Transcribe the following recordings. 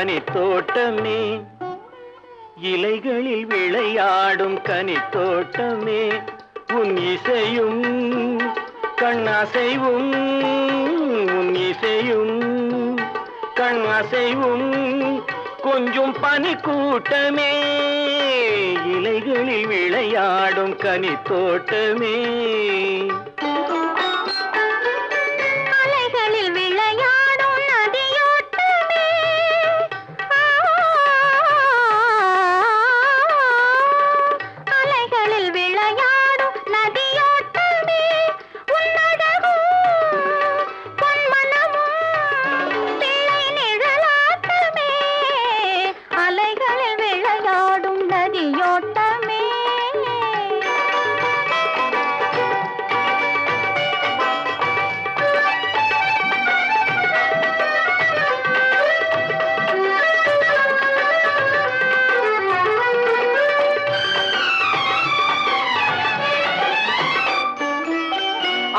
கனித்தோட்டமே, இலைகளில் விளையாடும் கனித்தோட்டமே, உன் இசையும் கண்ணசைவும், உன் இசையும் கண்ணசைவும் கொஞ்சம் பனிக்கூட்டமே, இலைகளில் விளையாடும் கனித்தோட்டமே. அலைகளில் விளையாடும் நதியோட்டமே, அலைகளில் விளையாடும் நதியோட்டமே, உன்னழகும் பொன்மனமும் பிள்ளை நிழலாட்டமே, அலைகளில் விளையாடும் நதியோட்டமே.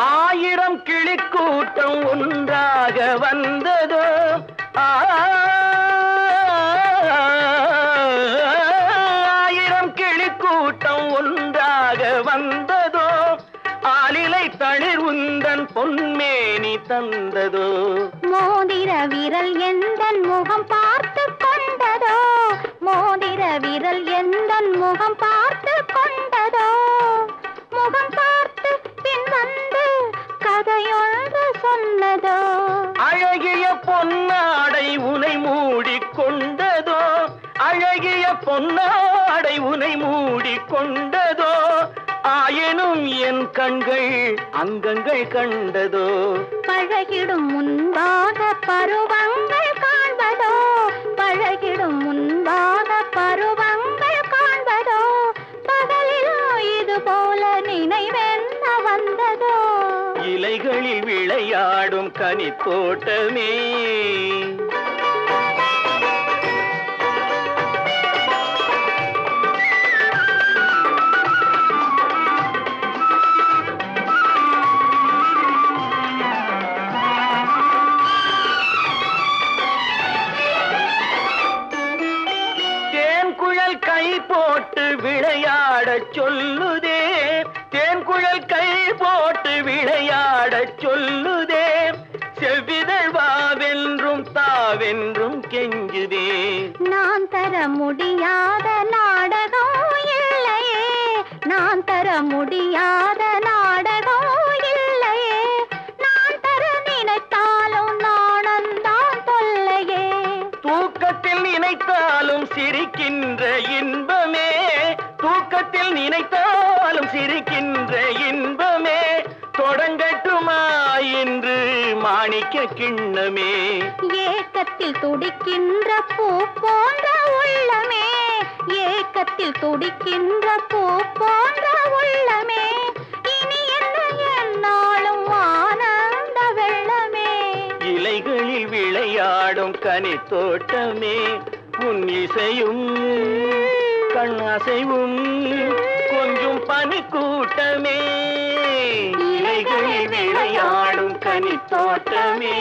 ஆயிரம் கிளிக்கூட்டம் ஒன்றாக வந்ததோ, ஆயிரம் கிளிக்கூட்டம் ஒன்றாக வந்ததோ, ஆலிலை தளிர் உந்தன் பொன்மேனி தந்ததோ, மோதிர விரல் எந்தன் முகம் பார்த்து கொண்டதோ, மோதிர விரல் எந்தன் முகம் பார்த்து கொண்டதோ, முகம் பார்த்து பின் வந்து கதையொன்று சொன்னதோ, அழகிய பொன்னாடை உனை மூடிக்கொண்டதோ, அழகிய பொன்னாடை உனை மூடிக்கொண்டதோ, ஆயினும் என் கண்கள் அங்கங்கள் கண்டதோ, பழகிடும் முன்பாக பருவங்கள் காண்பதோ, பழகிடும் முன்பாக பருவங்கள் காண்பதோ, பகலிலோ இது போல நினைவென்ன வந்ததோ, இலைகளில் விளையாடும் கனித்தோட்டமே. தேன்குழல் கை போட்டு விளையாடச் சொல்லுதே, தேன்குழல் கை போட்டு விளையாடச் சொல்லுதே, செவ்விதழ் வாவென்றும் தாவென்றும் கெஞ்சுதே, நான் தர முடியாத நாடகம் இல்லையே, நான் தர முடியாத நாடகம் இல்லையே, நான் தர நினைத்தாலும் நாணந்தான் தொல்லையே, தூக்கத்தில் நினைத்தாலும் சிரிக்கின்ற இன்பமே, தூக்கத்தில் நினைத்தாலும் சிரிக்கின்ற இன்பமே, தொடங்கட்டுமா இன்று மாணிக்க கிண்ணமே, ஏக்கத்தில் துடிக்கின்ற பூ போன்ற உள்ளமே, ஏக்கத்தில் துடிக்கின்ற பூ போன்ற உள்ளமே, இனி என்ன என்னாலும் ஆனந்த வெள்ளமே, இலைகளில் விளையாடும் கனித்தோட்டமே, உன் இசையும் கண்ணசைவும் கொஞ்சம் பனிக்கூட்டமே, இலைகளில் விளையாடும் கனித்தோட்டமே.